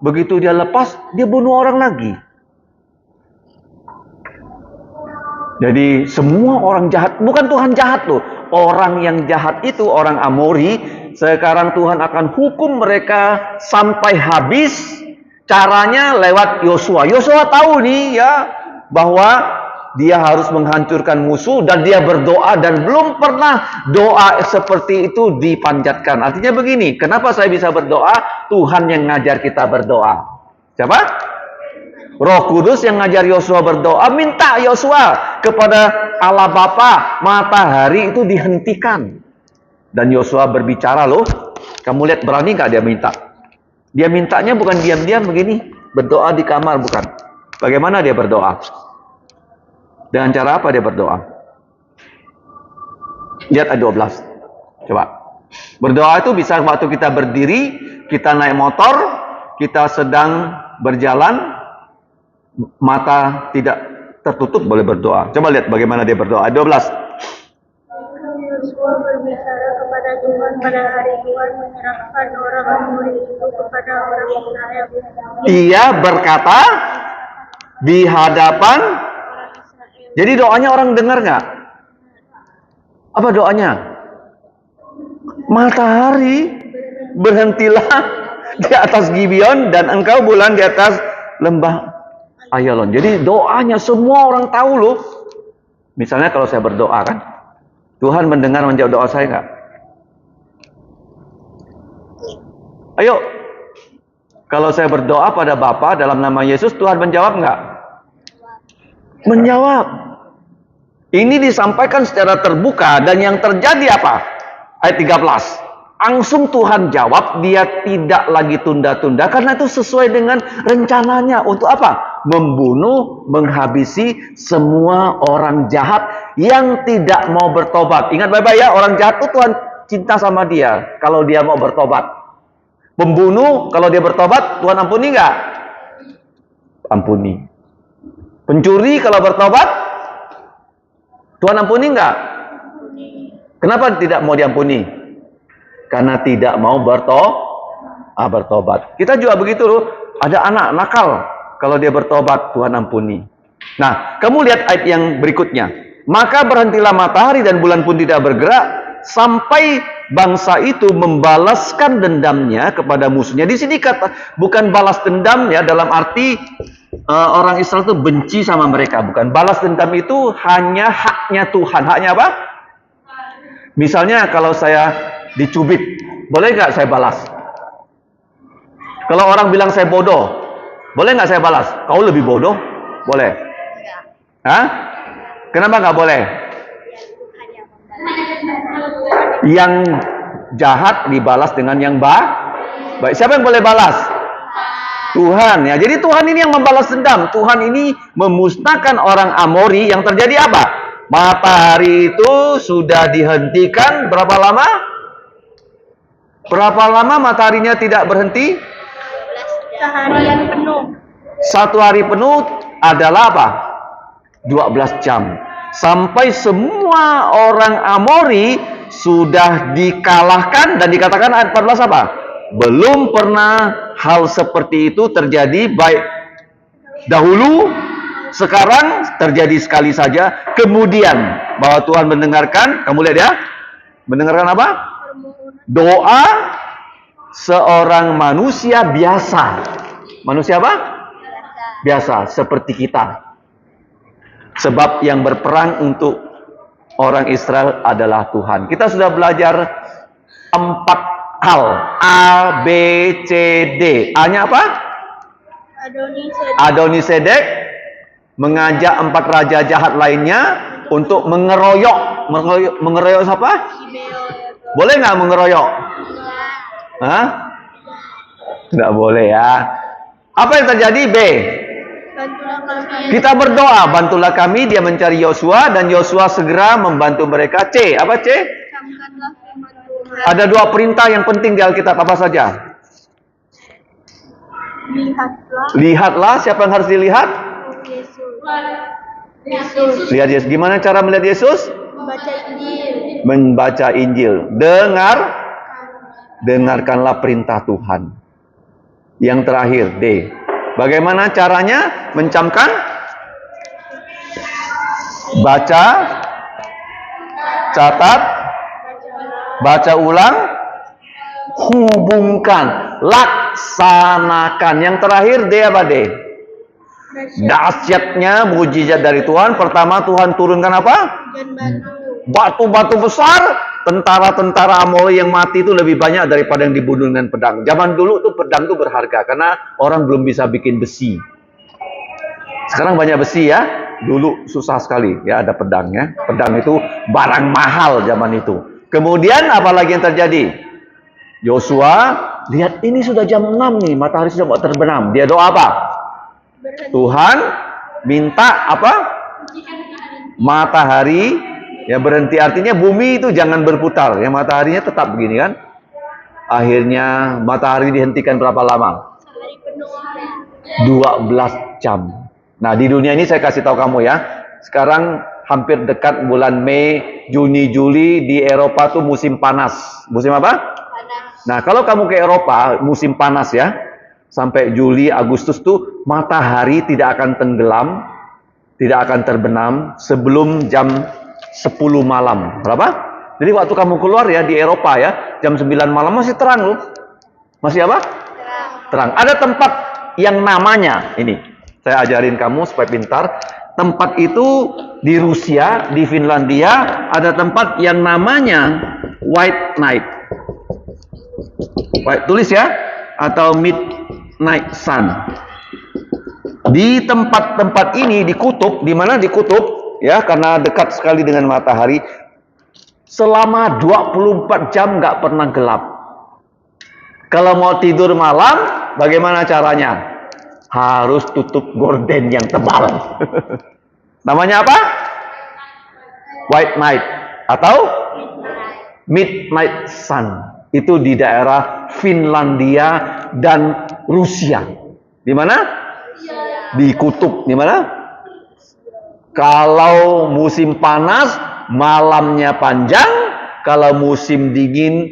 Begitu dia lepas, dia bunuh orang lagi. Jadi semua orang jahat, bukan Tuhan jahat loh. Orang yang jahat itu orang Amori. Sekarang Tuhan akan hukum mereka sampai habis. Caranya lewat Yosua. Yosua tahu nih ya bahwa dia harus menghancurkan musuh dan dia berdoa dan belum pernah doa seperti itu dipanjatkan. Artinya begini, kenapa saya bisa berdoa? Tuhan yang ngajar kita berdoa. Siapa? Roh Kudus yang ngajar Yosua berdoa. Minta Yosua kepada Allah Bapa, matahari itu dihentikan. Dan Yosua berbicara loh. Kamu lihat berani nggak dia minta? Dia mintanya bukan diam-diam begini. Berdoa di kamar bukan. Bagaimana dia berdoa? Dengan cara apa dia berdoa? Lihat ayat 12. Coba. Berdoa itu bisa waktu kita berdiri, kita naik motor, kita sedang berjalan, mata tidak tertutup boleh berdoa. Coba lihat bagaimana dia berdoa. Ayat 12. Yosua berbicara kepada Tuhan pada hari Tuhan menyerahkan orang Amori itu kepada orang Israel. Ia berkata di hadapan. Jadi doanya orang dengar nggak? Apa doanya? Matahari berhentilah di atas Gibeon dan engkau bulan di atas lembah Ayalon. Jadi doanya semua orang tahu loh. Misalnya kalau saya berdoa kan, Tuhan mendengar menjawab doa saya nggak? Ayo, kalau saya berdoa pada Bapa dalam nama Yesus, Tuhan menjawab nggak? Menjawab. Ini disampaikan secara terbuka dan yang terjadi apa? Ayat 13. Langsung Tuhan jawab, dia tidak lagi tunda-tunda karena itu sesuai dengan rencananya. Untuk apa? Membunuh, menghabisi semua orang jahat yang tidak mau bertobat. Ingat baik-baik ya, orang jahat itu Tuhan cinta sama dia kalau dia mau bertobat. Pembunuh kalau dia bertobat, Tuhan ampuni nggak? Ampuni. Pencuri kalau bertobat, Tuhan ampuni nggak? Kenapa tidak mau diampuni? Karena tidak mau bertobat. Kita juga begitu loh. Ada anak nakal, kalau dia bertobat, Tuhan ampuni. Nah, kamu lihat ayat yang berikutnya. Maka berhentilah matahari dan bulan pun tidak bergerak sampai bangsa itu membalaskan dendamnya kepada musuhnya. Di sini kata bukan balas dendamnya dalam arti orang Israel itu benci sama mereka, bukan. Balas dendam itu hanya haknya Tuhan. Haknya apa? Misalnya kalau saya dicubit, boleh nggak saya balas? Kalau orang bilang saya bodoh, boleh nggak saya balas? Kau lebih bodoh? Boleh? Hah? Kenapa nggak boleh? Yang jahat dibalas dengan yang baik. Siapa yang boleh balas? Tuhan ya. Jadi Tuhan ini yang membalas dendam. Tuhan ini memusnahkan orang Amori. Yang terjadi apa? Matahari itu sudah dihentikan berapa lama? Berapa lama mataharinya tidak berhenti? Seharian penuh. Satu hari penuh adalah apa? 12 jam. Sampai semua orang Amori sudah dikalahkan dan dikatakan ayat 14 apa? Belum pernah hal seperti itu terjadi baik dahulu, sekarang terjadi sekali saja. Kemudian bahwa Tuhan mendengarkan, kamu lihat ya, mendengarkan apa? Doa seorang manusia biasa. Manusia apa? Biasa, seperti kita. Sebab yang berperang untuk orang Israel adalah Tuhan. Kita sudah belajar 4 hal. A, B, C, D. A-nya apa? Adonisedek mengajak 4 raja jahat lainnya untuk mengeroyok. Mengeroyok siapa? Boleh nggak mengeroyok? Hah? Nggak boleh ya. Apa yang terjadi? B. Kita berdoa, bantulah kami. Dia mencari Yosua dan Yosua segera membantu mereka. C. Apa C? Ada 2 perintah yang penting di Alkitab. Apa saja? Lihatlah. Siapa yang harus dilihat? Yesus. Lihat Yesus. Gimana cara melihat Yesus? Membaca Injil. Membaca Injil. Dengarkanlah perintah Tuhan. Yang terakhir, D. Bagaimana caranya mencamkan? Baca, catat, baca ulang, hubungkan, laksanakan. Yang terakhir D apa D? Dahsyatnya mukjizat dari Tuhan. Pertama, Tuhan turunkan apa? Batu-batu besar. Tentara-tentara Amori yang mati itu lebih banyak daripada yang dibunuh dengan pedang. Zaman dulu tuh pedang itu berharga karena orang belum bisa bikin besi. Sekarang banyak besi ya. Dulu susah sekali ya ada pedangnya. Pedang itu barang mahal zaman itu. Kemudian apa lagi yang terjadi? Yosua, lihat ini sudah jam 6 nih, matahari sudah mau terbenam. Dia doa apa? Tuhan minta apa? Matahari ya berhenti, artinya bumi itu jangan berputar, ya mataharinya tetap begini kan. Akhirnya matahari dihentikan berapa lama? 12 jam. Nah di dunia ini saya kasih tahu kamu ya, sekarang hampir dekat bulan Mei, Juni, Juli di Eropa tuh musim panas. Musim apa? Panas. Nah kalau kamu ke Eropa musim panas ya, sampai Juli, Agustus tuh matahari tidak akan tenggelam, tidak akan terbenam sebelum jam 10 malam. Berapa? Jadi waktu kamu keluar ya di Eropa ya, jam 9 malam masih terang loh. Masih apa? Terang. Ada tempat yang namanya, ini saya ajarin kamu supaya pintar. Tempat itu di Rusia, di Finlandia, ada tempat yang namanya White Night. Tulis ya, atau Midnight Sun. Di tempat-tempat ini di kutub, di mana di kutub? Ya, karena dekat sekali dengan matahari, selama 24 jam nggak pernah gelap. Kalau mau tidur malam, bagaimana caranya? Harus tutup gorden yang tebal. Namanya apa? White Night atau Midnight Sun. Itu di daerah Finlandia dan Rusia. Di mana? Di kutub. Di mana? Kalau musim panas, malamnya panjang. Kalau musim dingin,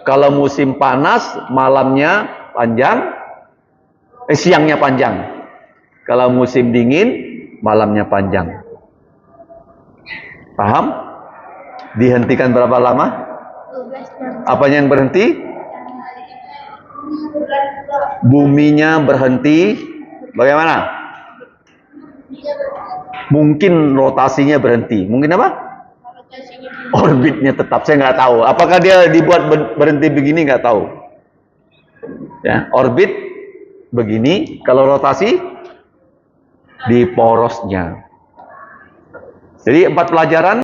kalau musim panas, malamnya panjang. Siangnya panjang. Kalau musim dingin, malamnya panjang. Paham? Dihentikan berapa lama? 12 jam. Apanya yang berhenti? Buminya berhenti. Bagaimana? Mungkin rotasinya berhenti. Mungkin apa? Orbitnya tetap. Saya nggak tahu. Apakah dia dibuat berhenti begini? Nggak tahu. Ya, orbit begini. Kalau rotasi di porosnya. Jadi 4 pelajaran